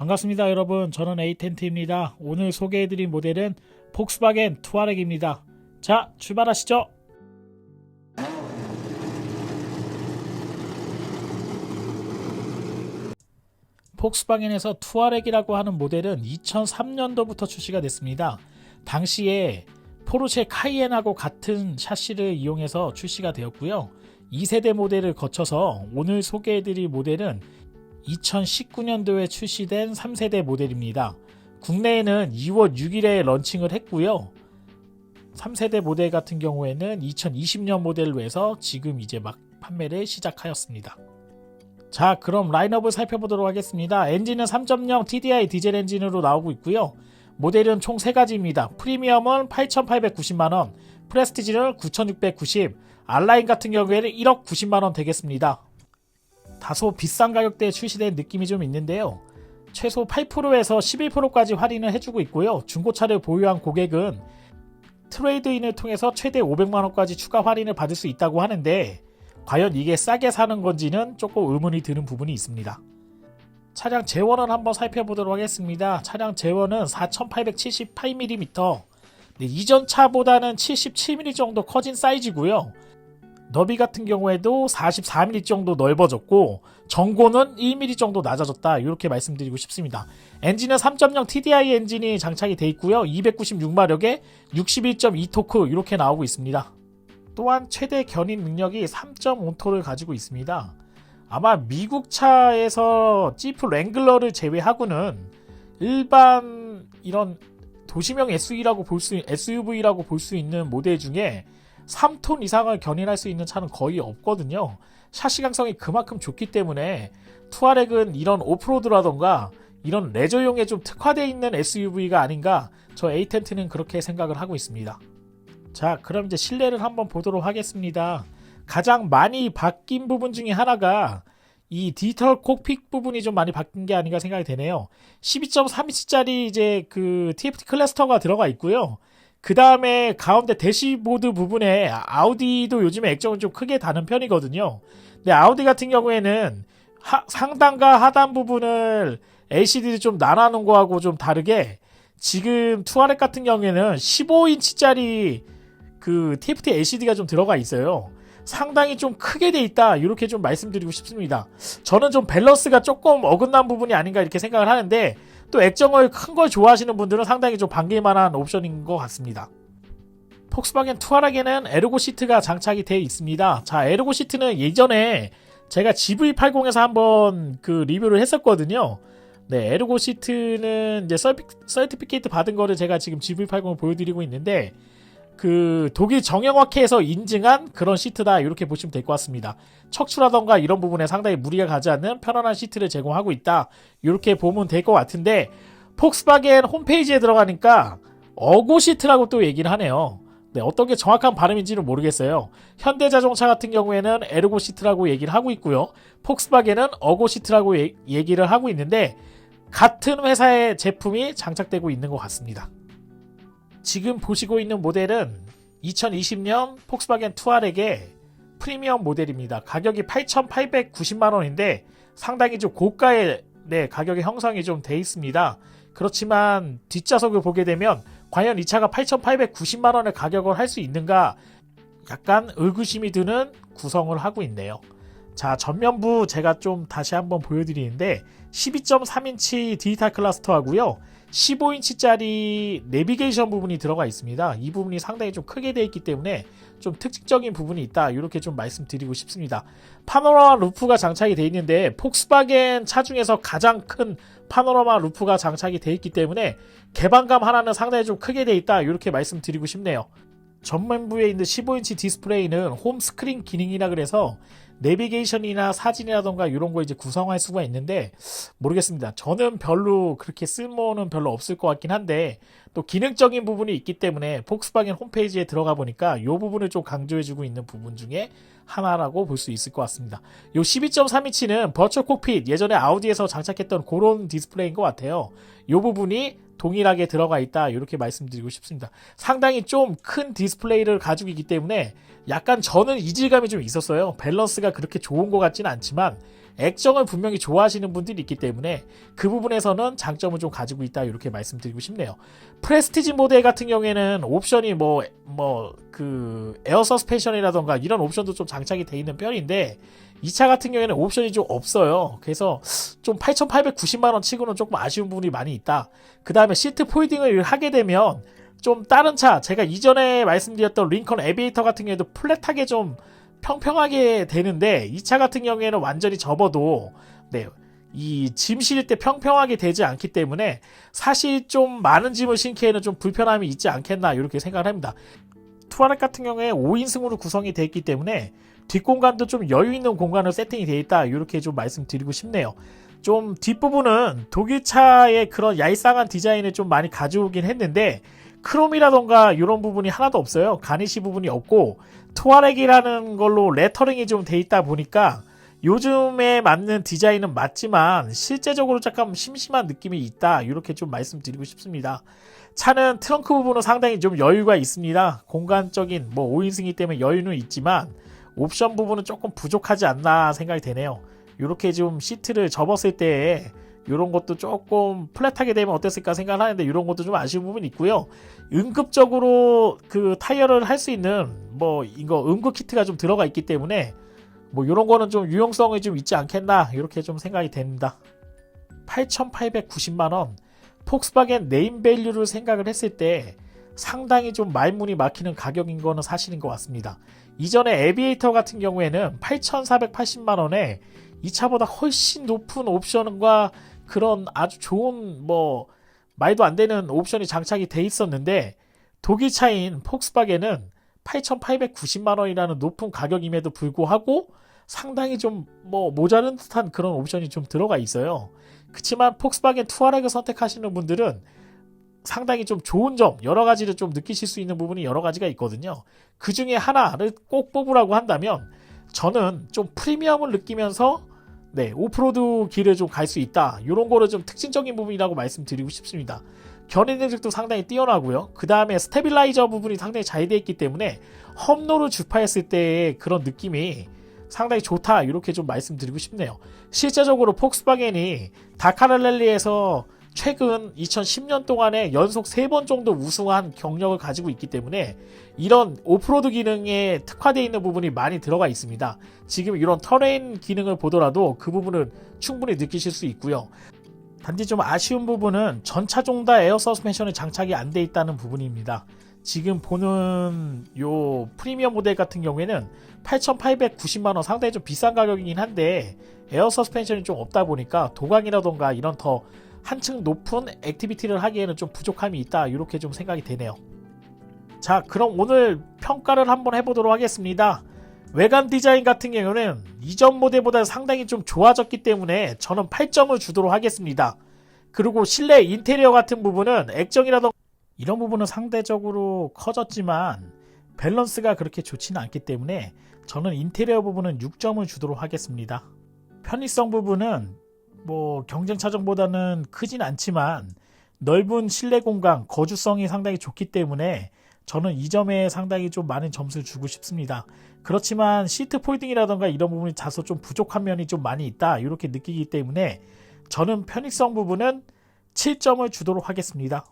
반갑습니다 여러분, 저는 에이텐트입니다. 오늘 소개해드린 모델은 폭스바겐 투아렉입니다. 자, 출발하시죠. 폭스바겐에서 투아렉이라고 하는 모델은 2003년도부터 출시가 됐습니다. 당시에 포르쉐 카이엔하고 같은 샤시를 이용해서 출시가 되었고요. 2세대 모델을 거쳐서 오늘 소개해드릴 모델은 2019년도에 출시된 3세대 모델입니다. 국내에는 2월 6일에 런칭을 했고요. 3세대 모델 같은 경우에는 2020년 모델로 해서 지금 이제 막 판매를 시작하였습니다. 자, 그럼 라인업을 살펴보도록 하겠습니다. 엔진은 3.0 TDI 디젤 엔진으로 나오고 있고요. 모델은 총 3가지입니다. 프리미엄은 8,890만원, 프레스티지는 9,690, 알라인 같은 경우에는 1억 90만원 되겠습니다. 다소 비싼 가격대에 출시된 느낌이 좀 있는데요. 최소 8%에서 11%까지 할인을 해주고 있고요. 중고차를 보유한 고객은 트레이드인을 통해서 최대 500만원까지 추가 할인을 받을 수 있다고 하는데 과연 이게 싸게 사는 건지는 조금 의문이 드는 부분이 있습니다. 차량 제원을 한번 살펴보도록 하겠습니다. 차량 제원은 4878mm, 이전 차보다는 77mm 정도 커진 사이즈고요. 너비 같은 경우에도 44mm 정도 넓어졌고 전고는 1mm 정도 낮아졌다, 이렇게 말씀드리고 싶습니다. 엔진은 3.0 TDI 엔진이 장착이 되어 있고요. 296마력에 61.2토크 이렇게 나오고 있습니다. 또한 최대 견인 능력이 3.5톤을 가지고 있습니다. 아마 미국 차에서 지프 랭글러를 제외하고는 일반 이런 도시명 SUV라고 볼 수 있는 모델 중에 3톤 이상을 견인할 수 있는 차는 거의 없거든요. 샤시 강성이 그만큼 좋기 때문에 투아렉은 이런 오프로드라던가 이런 레저용에 좀 특화되어 있는 SUV가 아닌가, 저 에이텐트는 그렇게 생각을 하고 있습니다. 자, 그럼 이제 실내를 한번 보도록 하겠습니다. 가장 많이 바뀐 부분 중에 하나가 이 디지털 콕핏 부분이 좀 많이 바뀐 게 아닌가 생각이 되네요. 12.3인치짜리 이제 그 TFT 클러스터가 들어가 있고요. 그 다음에 가운데 대시보드 부분에 아우디도 요즘에 액정을 좀 크게 다는 편이거든요. 근데 아우디 같은 경우에는 상단과 하단 부분을 LCD를 좀 나눠놓은 거하고 좀 다르게 지금 투아렉 같은 경우에는 15인치짜리 그 TFT LCD가 좀 들어가 있어요. 상당히 좀 크게 돼 있다, 이렇게 좀 말씀드리고 싶습니다. 저는 좀 밸런스가 조금 어긋난 부분이 아닌가 이렇게 생각을 하는데, 또 액정을 큰 걸 좋아하시는 분들은 상당히 좀 반길만한 옵션인 것 같습니다. 폭스바겐 투아렉에는 에르고 시트가 장착이 되어 있습니다. 자, 에르고 시트는 예전에 제가 GV80에서 한번 그 리뷰를 했었거든요. 네, 에르고 시트는 이제 서티피케이트 받은 거를 제가 지금 GV80을 보여드리고 있는데, 그 독일 정형화케에서 인증한 그런 시트다, 이렇게 보시면 될 것 같습니다. 척추라던가 이런 부분에 상당히 무리가 가지 않는 편안한 시트를 제공하고 있다, 이렇게 보면 될 것 같은데, 폭스바겐 홈페이지에 들어가니까 어고 시트라고 또 얘기를 하네요. 네, 어떤 게 정확한 발음인지는 모르겠어요. 현대자동차 같은 경우에는 에르고 시트라고 얘기를 하고 있고요. 폭스바겐은 어고 시트라고 얘기를 하고 있는데 같은 회사의 제품이 장착되고 있는 것 같습니다. 지금 보시고 있는 모델은 2020년 폭스바겐 투아렉의 프리미엄 모델입니다. 가격이 8,890만원인데 상당히 좀 고가의 가격의 형성이 좀 돼 있습니다. 그렇지만 뒷좌석을 보게 되면 과연 이 차가 8,890만원의 가격을 할 수 있는가, 약간 의구심이 드는 구성을 하고 있네요. 자, 전면부 제가 좀 다시 한번 보여드리는데 12.3인치 디지털 클러스터 하고요, 15인치짜리 내비게이션 부분이 들어가 있습니다. 이 부분이 상당히 좀 크게 되어 있기 때문에 좀 특징적인 부분이 있다, 이렇게 좀 말씀드리고 싶습니다. 파노라마 루프가 장착이 되어 있는데 폭스바겐 차 중에서 가장 큰 파노라마 루프가 장착이 되어 있기 때문에 개방감 하나는 상당히 좀 크게 되어 있다, 이렇게 말씀드리고 싶네요. 전면부에 있는 15인치 디스플레이는 홈 스크린 기능이라 그래서 내비게이션이나 사진이라던가 이런 거 이제 구성할 수가 있는데 모르겠습니다. 저는 별로 그렇게 쓸모는 별로 없을 것 같긴 한데, 또 기능적인 부분이 있기 때문에 폭스바겐 홈페이지에 들어가 보니까 이 부분을 좀 강조해주고 있는 부분 중에 하나라고 볼 수 있을 것 같습니다. 이 12.3인치는 버추얼 콕핏, 예전에 아우디에서 장착했던 그런 디스플레이인 것 같아요. 이 부분이 동일하게 들어가 있다, 이렇게 말씀드리고 싶습니다. 상당히 좀 큰 디스플레이를 가지고 있기 때문에 약간 저는 이질감이 좀 있었어요. 밸런스가 그렇게 좋은 것 같지는 않지만 액정을 분명히 좋아하시는 분들이 있기 때문에 그 부분에서는 장점을 좀 가지고 있다 이렇게 말씀드리고 싶네요. 프레스티지 모델 같은 경우에는 옵션이 에어 서스펜션이라던가 이런 옵션도 좀 장착이 돼 있는 편인데 이 차 같은 경우에는 옵션이 좀 없어요. 그래서 좀 8,890만원 치고는 조금 아쉬운 부분이 많이 있다. 그 다음에 시트 폴딩을 하게 되면 좀 다른 차, 제가 이전에 말씀드렸던 링컨 에비에이터 같은 경우에도 플랫하게 좀 평평하게 되는데 이 차 같은 경우에는 완전히 접어도 이 짐 실을 때 평평하게 되지 않기 때문에 사실 좀 많은 짐을 싣기에는 좀 불편함이 있지 않겠나 이렇게 생각을 합니다. 투아렉 같은 경우에 5인승으로 구성이 되어 있기 때문에 뒷공간도 좀 여유 있는 공간으로 세팅이 되어 있다 이렇게 좀 말씀드리고 싶네요. 좀 뒷부분은 독일차의 그런 얄쌍한 디자인을 좀 많이 가져오긴 했는데 크롬이라던가 이런 부분이 하나도 없어요. 가니시 부분이 없고 투아렉이라는 걸로 레터링이 좀 돼 있다 보니까 요즘에 맞는 디자인은 맞지만 실제적으로 조금 심심한 느낌이 있다 이렇게 좀 말씀드리고 싶습니다. 차는 트렁크 부분은 상당히 좀 여유가 있습니다. 공간적인 5인승이기 때문에 여유는 있지만 옵션 부분은 조금 부족하지 않나 생각이 되네요. 이렇게 좀 시트를 접었을 때 이런 것도 조금 플랫하게 되면 어땠을까 생각을 하는데 이런 것도 좀 아쉬운 부분이 있고요. 응급적으로 그 타이어를 할 수 있는 이거 응급 키트가 좀 들어가 있기 때문에 이런 거는 좀 유용성이 좀 있지 않겠나 이렇게 좀 생각이 됩니다. 8,890만원 폭스바겐 네임밸류를 생각을 했을 때 상당히 좀 말문이 막히는 가격인 거는 사실인 것 같습니다. 이전에 에비에이터 같은 경우에는 8,480만원에 이 차보다 훨씬 높은 옵션과 그런 아주 좋은 말도 안 되는 옵션이 장착이 돼 있었는데 독일 차인 폭스바겐은 8,890만원이라는 높은 가격임에도 불구하고 상당히 좀 모자른 듯한 그런 옵션이 좀 들어가 있어요. 그치만 폭스바겐 투아렉을 선택하시는 분들은 상당히 좀 좋은 점 여러 가지를 좀 느끼실 수 있는 부분이 여러 가지가 있거든요. 그 중에 하나를 꼭 뽑으라고 한다면 저는 좀 프리미엄을 느끼면서 오프로드 길을 좀 갈 수 있다. 이런 거를 좀 특징적인 부분이라고 말씀드리고 싶습니다. 견인 능력도 상당히 뛰어나고요. 그 다음에 스테빌라이저 부분이 상당히 잘 되어 있기 때문에 험로를 주파했을 때의 그런 느낌이 상당히 좋다. 이렇게 좀 말씀드리고 싶네요. 실제적으로 폭스바겐이 다카르 랠리에서 최근 2010년 동안에 연속 3번 정도 우승한 경력을 가지고 있기 때문에 이런 오프로드 기능에 특화되어 있는 부분이 많이 들어가 있습니다. 지금 이런 터레인 기능을 보더라도 그 부분을 충분히 느끼실 수 있고요. 단지 좀 아쉬운 부분은 전차종 다 에어 서스펜션이 장착이 안 돼 있다는 부분입니다. 지금 보는 요 프리미엄 모델 같은 경우에는 8,890만원 상당히 좀 비싼 가격이긴 한데 에어 서스펜션이 좀 없다 보니까 도강이라던가 이런 더 한층 높은 액티비티를 하기에는 좀 부족함이 있다 이렇게 좀 생각이 되네요. 자, 그럼 오늘 평가를 한번 해보도록 하겠습니다. 외관 디자인 같은 경우는 이전 모델보다 상당히 좀 좋아졌기 때문에 저는 8점을 주도록 하겠습니다. 그리고 실내 인테리어 같은 부분은 액정이라던가 이런 부분은 상대적으로 커졌지만 밸런스가 그렇게 좋지는 않기 때문에 저는 인테리어 부분은 6점을 주도록 하겠습니다. 편의성 부분은 경쟁차종보다는 크진 않지만 넓은 실내 공간, 거주성이 상당히 좋기 때문에 저는 이 점에 상당히 좀 많은 점수를 주고 싶습니다. 그렇지만 시트 폴딩이라던가 이런 부분이 다소 좀 부족한 면이 좀 많이 있다 이렇게 느끼기 때문에 저는 편의성 부분은 7점을 주도록 하겠습니다.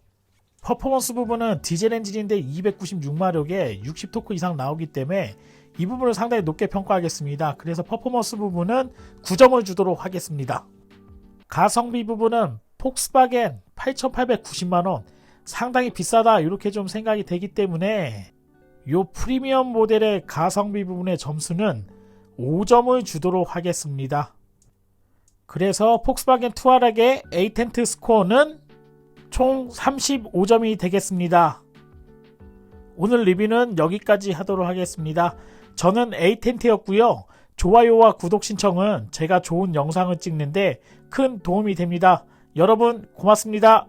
퍼포먼스 부분은 디젤 엔진인데 296마력에 60토크 이상 나오기 때문에 이 부분을 상당히 높게 평가하겠습니다. 그래서 퍼포먼스 부분은 9점을 주도록 하겠습니다. 가성비 부분은 폭스바겐 8,890만원 상당히 비싸다 이렇게 좀 생각이 되기 때문에 요 프리미엄 모델의 가성비 부분의 점수는 5점을 주도록 하겠습니다. 그래서 폭스바겐 투아렉의 에이텐트 스코어는 총 35점이 되겠습니다. 오늘 리뷰는 여기까지 하도록 하겠습니다. 저는 에이텐트였고요. 좋아요와 구독 신청은 제가 좋은 영상을 찍는데 큰 도움이 됩니다. 여러분 고맙습니다.